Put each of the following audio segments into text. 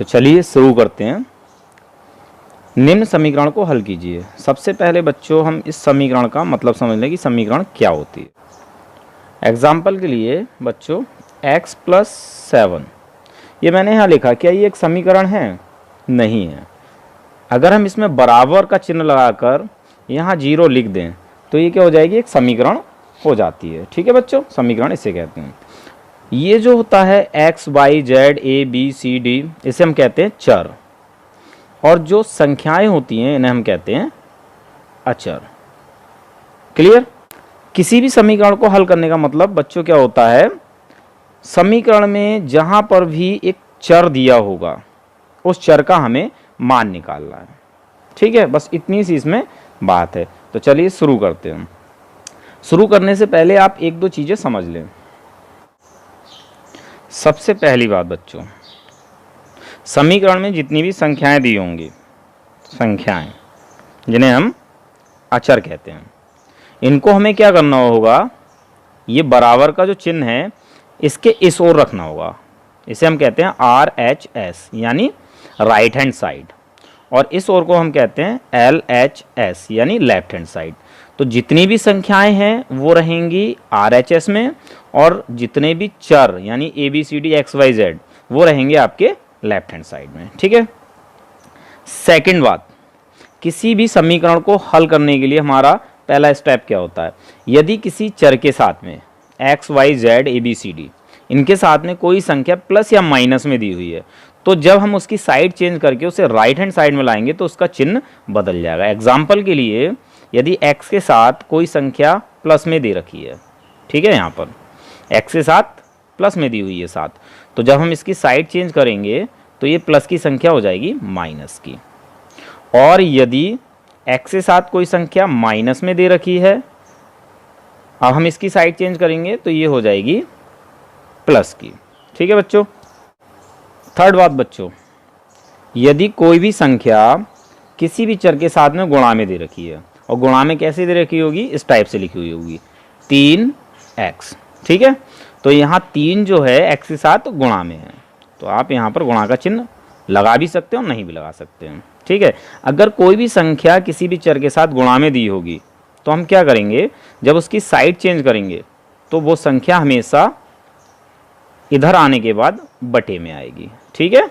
तो चलिए शुरू करते हैं। निम्न समीकरण को हल कीजिए। सबसे पहले बच्चों हम इस समीकरण का मतलब समझ लें कि समीकरण क्या होती है। एग्जाम्पल के लिए बच्चों x + 7 ये मैंने यहाँ लिखा, क्या ये एक समीकरण है? नहीं है। अगर हम इसमें बराबर का चिन्ह लगाकर यहाँ 0 लिख दें तो ये क्या हो जाएगी? एक समीकरण हो जाती है। ठीक है बच्चों, समीकरण इसे कहते हैं। ये जो होता है x, y, z, a, b, c, d इसे हम कहते हैं चर, और जो संख्याएं होती हैं इन्हें हम कहते हैं अचर। क्लियर? किसी भी समीकरण को हल करने का मतलब बच्चों क्या होता है, समीकरण में जहां पर भी एक चर दिया होगा उस चर का हमें मान निकालना है। ठीक है, बस इतनी सी इसमें बात है। तो चलिए शुरू करते हैं। शुरू करने से पहले आप एक दो चीजें समझ लें। सबसे पहली बात बच्चों, समीकरण में जितनी भी संख्याएं दी होंगी, संख्याएं जिन्हें हम अचर कहते हैं, इनको हमें क्या करना होगा, ये बराबर का जो चिन्ह है इसके इस ओर रखना होगा। इसे हम कहते हैं RHS यानी राइट हैंड साइड, और इस ओर को हम कहते हैं LHS यानी लेफ्ट हैंड साइड। तो जितनी भी संख्याएं हैं वो रहेंगी RHS में, और जितने भी चर यानी ABCD XYZ वो रहेंगे आपके लेफ्ट हैंड साइड में। ठीक है। सेकंड बात, किसी भी समीकरण को हल करने के लिए हमारा पहला स्टेप क्या होता है, यदि किसी चर के साथ में x, y, z, ABCD इनके साथ में कोई संख्या प्लस या माइनस में दी हुई है, तो जब हम उसकी साइड चेंज करके उसे राइट हैंड साइड में लाएंगे तो उसका चिन्ह बदल जाएगा। एग्जाम्पल के लिए यदि x के साथ कोई संख्या प्लस में दे रखी है, ठीक है, यहाँ पर x के साथ प्लस में दी हुई है 7, तो जब हम इसकी साइड चेंज करेंगे तो ये प्लस की संख्या हो जाएगी माइनस की। और यदि x के साथ कोई संख्या माइनस में दे रखी है, अब हम इसकी साइड चेंज करेंगे तो ये हो जाएगी प्लस की। ठीक है बच्चों। थर्ड बात बच्चों, यदि कोई भी संख्या किसी भी चर के साथ में गुणा में दे रखी है, और गुणा में कैसे दे रखी होगी, इस टाइप से लिखी हुई होगी 3x। ठीक है, तो यहाँ 3 जो है x के साथ गुणा में है, तो आप यहाँ पर गुणा का चिन्ह लगा भी सकते हो, नहीं भी लगा सकते हैं। ठीक है। अगर कोई भी संख्या किसी भी चर के साथ गुणा में दी होगी तो हम क्या करेंगे, जब उसकी साइड चेंज करेंगे तो वो संख्या हमेशा इधर आने के बाद बटे में आएगी। ठीक है।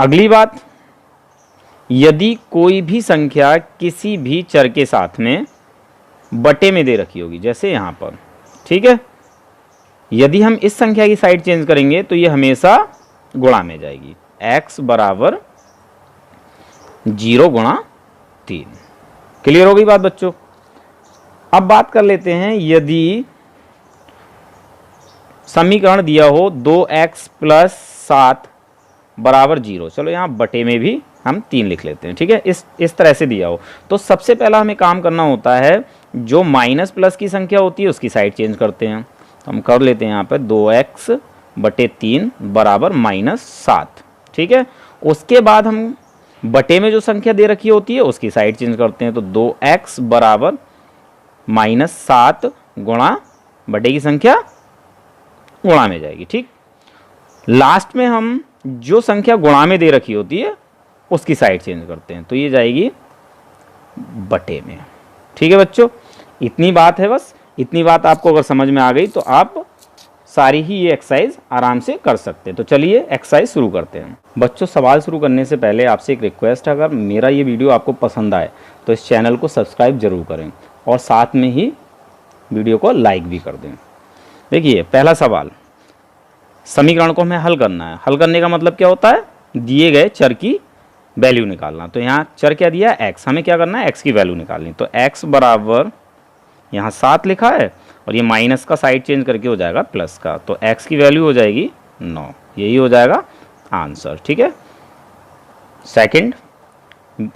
अगली बात, यदि कोई भी संख्या किसी भी चर के साथ में बटे में दे रखी होगी, जैसे यहाँ पर, ठीक है, यदि हम इस संख्या की साइड चेंज करेंगे तो ये हमेशा गुणा में जाएगी। x = 0 × 3। क्लियर हो गई बात बच्चों? अब बात कर लेते हैं, यदि समीकरण दिया हो 2x + 7 = 0, चलो यहाँ बटे में भी हम 3 लिख लेते हैं। ठीक है, इस तरह से दिया हो तो सबसे पहला हमें काम करना होता है, जो माइनस प्लस की संख्या होती है उसकी साइड चेंज करते हैं। तो हम कर लेते हैं यहाँ पे 2x / 3 = -7। ठीक है, उसके बाद हम बटे में जो संख्या दे रखी होती है उसकी साइड चेंज करते हैं। तो 2x = -7 गुणा बटे की संख्या गुणा में जाएगी। ठीक, लास्ट में हम जो संख्या गुणा में दे रखी होती है उसकी साइड चेंज करते हैं, तो ये जाएगी बटे में। ठीक है बच्चों, इतनी बात है। बस इतनी बात आपको अगर समझ में आ गई तो आप सारी ही ये एक्सरसाइज आराम से कर सकते हैं। तो चलिए एक्सरसाइज शुरू करते हैं। बच्चों, सवाल शुरू करने से पहले आपसे एक रिक्वेस्ट है, अगर मेरा ये वीडियो आपको पसंद आए तो इस चैनल को सब्सक्राइब जरूर करें और साथ में ही वीडियो को लाइक भी कर दें। देखिए पहला सवाल, समीकरण को हमें हल करना है। हल करने का मतलब क्या होता है, दिए गए चर की वैल्यू निकालना। तो यहाँ चर क्या दिया है, x, हमें क्या करना है, x की वैल्यू निकालनी। तो x = यहाँ 7 लिखा है, और ये माइनस का साइड चेंज करके हो जाएगा प्लस का, तो x की वैल्यू हो जाएगी 9। यही हो जाएगा आंसर। ठीक है। सेकंड,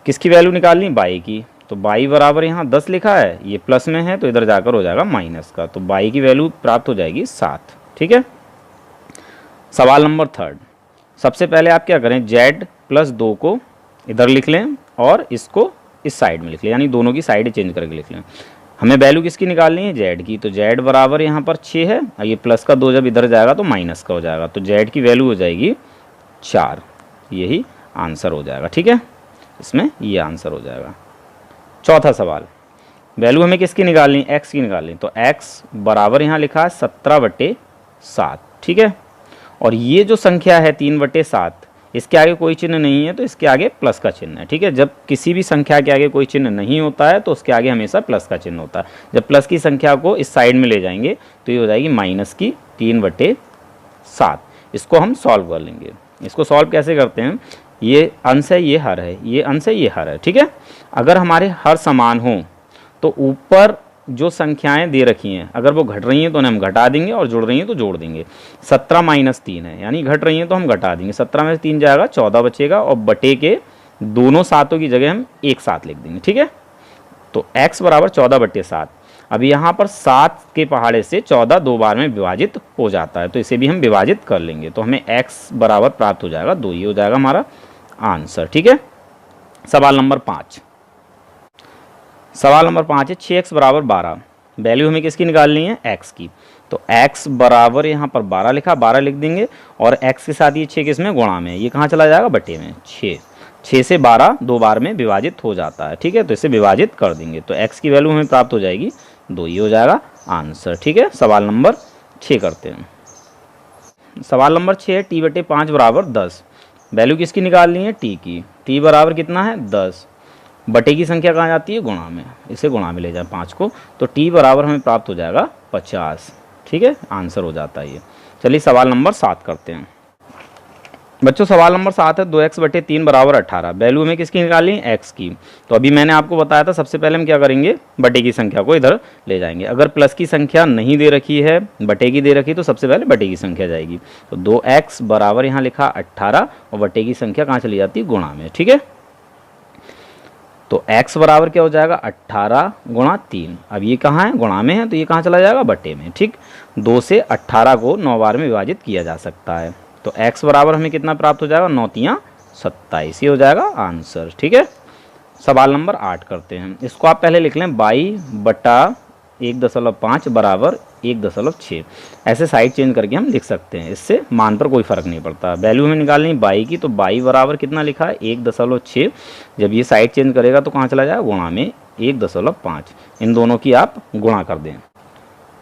किसकी वैल्यू निकालनी, y की। तो y = यहाँ 10 लिखा है, ये प्लस में है तो इधर जाकर हो जाएगा माइनस का, तो y की वैल्यू प्राप्त हो जाएगी 7। ठीक है। सवाल नंबर थर्ड, सबसे पहले आप क्या करें, z + 2 को इधर लिख लें और इसको इस साइड में लिख लें, यानी दोनों की साइड चेंज करके लिख लें। हमें वैल्यू किसकी निकालनी है, z की। तो z = यहाँ पर 6 है, और ये प्लस का 2 जब इधर जाएगा तो माइनस का हो जाएगा, तो z की वैल्यू हो जाएगी 4, यही आंसर हो जाएगा। ठीक है, इसमें ये आंसर हो जाएगा। चौथा सवाल, वैल्यू हमें किसकी निकालनी, x की निकालनी। तो x बराबर यहाँ लिखा है 17/7। ठीक है, और ये जो संख्या है 3/7, इसके आगे कोई चिन्ह नहीं है तो इसके आगे प्लस का चिन्ह है। ठीक है, जब किसी भी संख्या के आगे कोई चिन्ह नहीं होता है तो उसके आगे हमेशा प्लस का चिन्ह होता है। जब प्लस की संख्या को इस साइड में ले जाएंगे तो ये हो जाएगी माइनस की 3/7। इसको हम सॉल्व कर लेंगे। इसको सॉल्व कैसे करते हैं, ये अंश है, ये हर है, ये अंश है, ये हर है। ठीक है, अगर हमारे हर समान हो तो ऊपर जो संख्याएं दे रखी हैं अगर वो घट रही हैं तो उन्हें हम घटा देंगे और जुड़ रही हैं तो जोड़ देंगे। 17 - 3 है, यानी घट रही हैं तो हम घटा देंगे। 17 में से 3 जाएगा, 14 बचेगा, और बटे के दोनों सातों की जगह हम एक साथ लिख देंगे। ठीक है, तो x बराबर 14/7। अब यहाँ पर 7 के पहाड़े से 14 दो बार में विभाजित हो जाता है, तो इसे भी हम विभाजित कर लेंगे तो हमें x बराबर प्राप्त हो जाएगा 2। ये हो जाएगा हमारा आंसर। ठीक है, सवाल नंबर 5। सवाल नंबर 5 है 6x बराबर 12। वैल्यू हमें किसकी निकालनी है, x की। तो x बराबर यहाँ पर 12 लिखा, 12 लिख देंगे, और x के साथ ये 6 किसमें, गुणा में। ये कहाँ चला जाएगा, बटे में। 6 से 12 दो बार में विभाजित हो जाता है। ठीक है, तो इसे विभाजित कर देंगे तो x की वैल्यू हमें प्राप्त हो जाएगी 2। ये हो जाएगा आंसर। ठीक है, सवाल नंबर 6 करते हैं। सवाल नंबर 6 है t/5 बराबर 10। वैल्यू किसकी निकालनी है, t की। t बराबर कितना है, 10। बटे की संख्या कहाँ जाती है, गुणा में। इसे गुणा में ले जाए 5 को, तो t बराबर हमें प्राप्त हो जाएगा 50। ठीक है, आंसर हो जाता है ये। चलिए सवाल नंबर 7 करते हैं। बच्चों सवाल नंबर 7 है 2x/3 बराबर 18। वैल्यू हमें किसकी निकालनी है, x की। तो अभी मैंने आपको बताया था सबसे पहले हम क्या करेंगे, बटे की संख्या को इधर ले जाएंगे। अगर प्लस की संख्या नहीं दे रखी है, बटे की दे रखी, तो सबसे पहले बटे की संख्या जाएगी। तो 2x बराबर यहाँ लिखा 18, और बटे की संख्या कहाँ चली जाती है, गुणा में। ठीक है, तो x बराबर क्या हो जाएगा, 18 × 3। अब ये कहाँ है, गुणा में है, तो ये कहाँ चला जाएगा, बटे में। ठीक, 2 से 18 को 9 बार में विभाजित किया जा सकता है। तो x बराबर हमें कितना प्राप्त हो जाएगा, 9 × 3 = 27। ये हो जाएगा आंसर। ठीक है, सवाल नंबर 8 करते हैं। इसको आप पहले लिख लें, 22/1.5 बराबर 1.6। ऐसे साइड चेंज करके हम लिख सकते हैं, इससे मान पर कोई फ़र्क नहीं पड़ता। वैल्यू हमें निकालनी बाई की, तो बाई बराबर कितना लिखा है, 1.6। जब ये साइड चेंज करेगा तो कहाँ चला जाएगा, गुणा में 1.5। इन दोनों की आप गुणा कर दें,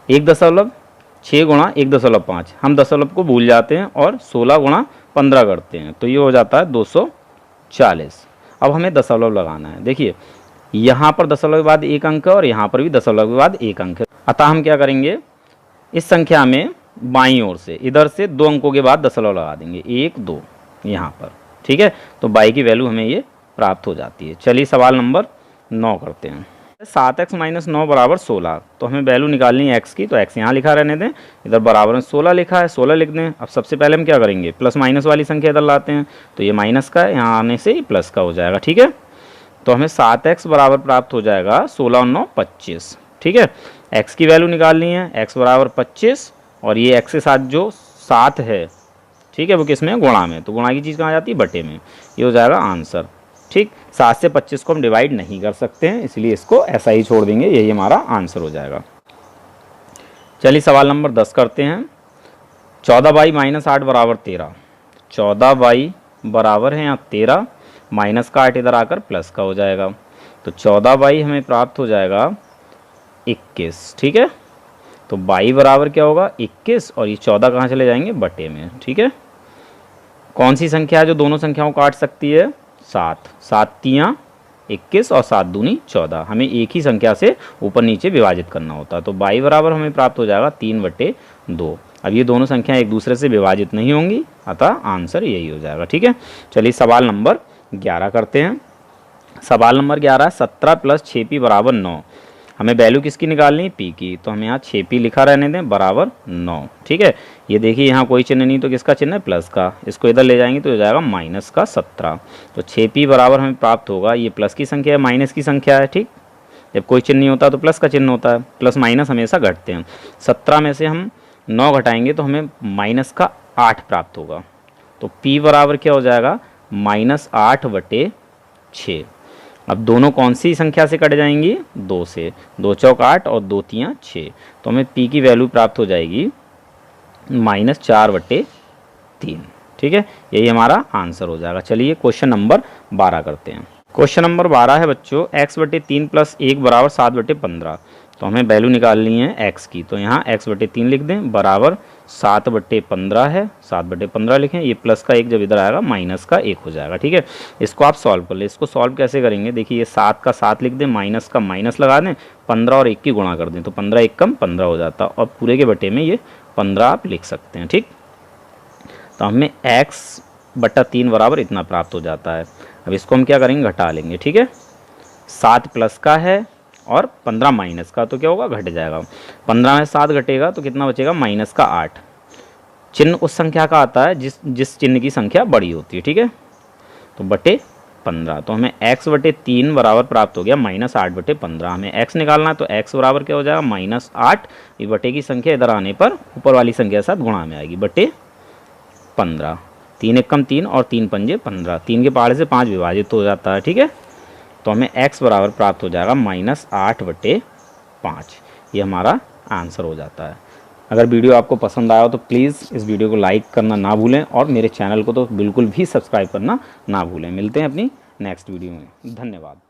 1.6 × 1.5। हम दशमलव को भूल जाते हैं और 16 × 15 करते हैं, तो ये हो जाता है 240। अब हमें दशमलव लगाना है। देखिए यहाँ पर दशमलव के बाद एक अंक है और यहाँ पर भी दशमलव के बाद एक अंक है। अतः हम क्या करेंगे, इस संख्या में बाईं ओर से इधर से 2 अंकों के बाद दशमलव लगा देंगे, 1 2 यहाँ पर। ठीक है, तो बाई की वैल्यू हमें ये प्राप्त हो जाती है। चलिए सवाल नंबर 9 करते हैं। 7x - 9 बराबर 16। तो हमें वैल्यू निकालनी है x की, तो x यहाँ लिखा रहने दें, इधर बराबर में 16 लिखा है, 16 लिख दें। अब सबसे पहले हम क्या करेंगे, प्लस माइनस वाली संख्या इधर लाते हैं, तो ये माइनस का है, यहाँ आने से ही प्लस का हो जाएगा। ठीक है, तो हमें 7x बराबर प्राप्त हो जाएगा 16 और 9 25। ठीक है, x की वैल्यू निकालनी है, x बराबर 25, और ये x के साथ जो 7 है, ठीक है, वो किस में है, गुणा में। तो गुणा की चीज़ कहाँ जाती है, बटे में। ये हो जाएगा आंसर। ठीक, 7 से 25 को हम डिवाइड नहीं कर सकते हैं, इसलिए इसको ऐसा ही छोड़ देंगे, यही हमारा आंसर हो जाएगा। चलिए सवाल नंबर 10 करते हैं। 14y - 8 बराबर 13। 14y बराबर है यहाँ 13, माइनस का 8 इधर आकर प्लस का हो जाएगा, तो 14y हमें प्राप्त हो जाएगा 21। ठीक है, तो y बराबर क्या होगा, 21, और ये 14 कहाँ चले जाएंगे, बटे में। ठीक है, कौन सी संख्या है जो दोनों संख्याओं को काट सकती है, 7। 7 3 21 और 7 दूनी 14। हमें एक ही संख्या से ऊपर नीचे विभाजित करना होता है, तो y बराबर हमें प्राप्त हो जाएगा 3/2। अब ये दोनों संख्याएं एक दूसरे से विभाजित नहीं होंगी, अतः आंसर यही हो जाएगा। ठीक है, चलिए सवाल नंबर 11 करते हैं। सवाल नंबर 11 है 17 + 6p बराबर 9। हमें वैल्यू किसकी निकालनी है, p की। तो हमें यहाँ 6p लिखा रहने दें, बराबर 9। ठीक है, ये देखिए यहाँ कोई चिन्ह नहीं, तो किसका चिन्ह है, प्लस का। इसको इधर ले जाएंगे तो हो जाएगा माइनस का 17। तो 6p बराबर हमें प्राप्त होगा, ये प्लस की संख्या है, माइनस की संख्या है। ठीक, जब कोई चिन्ह नहीं होता तो प्लस का चिन्ह होता है, प्लस माइनस हमेशा घटते हैं। 17 में से हम 9 घटाएंगे तो हमें माइनस का 8 प्राप्त होगा। तो p बराबर क्या हो जाएगा, -8/6। अब दोनों कौन सी संख्या से कट जाएंगी, 2 से। 2 चौक 8 और 2 3 6, तो हमें p की वैल्यू प्राप्त हो जाएगी -4/3। ठीक है, यही हमारा आंसर हो जाएगा। चलिए क्वेश्चन नंबर 12 करते हैं। क्वेश्चन नंबर 12 है बच्चों, x/3 + 1 = 7/15। तो हमें वैल्यू निकालनी है x की, तो यहाँ x/3 लिख दें बराबर 7/15 है, 7/15 लिखें, ये प्लस का 1 जब इधर आएगा माइनस का 1 हो जाएगा। ठीक है, इसको आप सॉल्व कर ले। इसको सॉल्व कैसे करेंगे, देखिए ये 7 का 7 लिख दें, माइनस का माइनस लगा दें, 15 और 1 की गुणा कर दें, तो 15 1 कम 15 हो जाता, और पूरे के बटे में ये 15 आप लिख सकते हैं। ठीक, तो हमें x/3 बराबर इतना प्राप्त हो जाता है। अब इसको हम क्या करेंगे, घटा लेंगे। ठीक है, 7 प्लस का है और 15 माइनस का, तो क्या होगा, घट जाएगा। 15 में 7 घटेगा तो कितना बचेगा, माइनस का 8। चिन्ह उस संख्या का आता है जिस चिन्ह की संख्या बड़ी होती है। ठीक है, तो बटे 15, तो हमें x/3 बराबर प्राप्त हो गया -8/15। हमें x निकालना है, तो x बराबर क्या हो जाएगा, -8। ये बटे की संख्या इधर आने पर ऊपर वाली संख्या के साथ गुणा में आएगी, बटे 15। 3 1 3 और 3 पंजे 15, 3 के पहाड़े से 5 विभाजित हो जाता है। ठीक है, तो हमें x बराबर प्राप्त हो जाएगा -8/5। ये हमारा आंसर हो जाता है। अगर वीडियो आपको पसंद आया हो तो प्लीज़ इस वीडियो को लाइक करना ना भूलें, और मेरे चैनल को तो बिल्कुल भी सब्सक्राइब करना ना भूलें। मिलते हैं अपनी नेक्स्ट वीडियो में। धन्यवाद।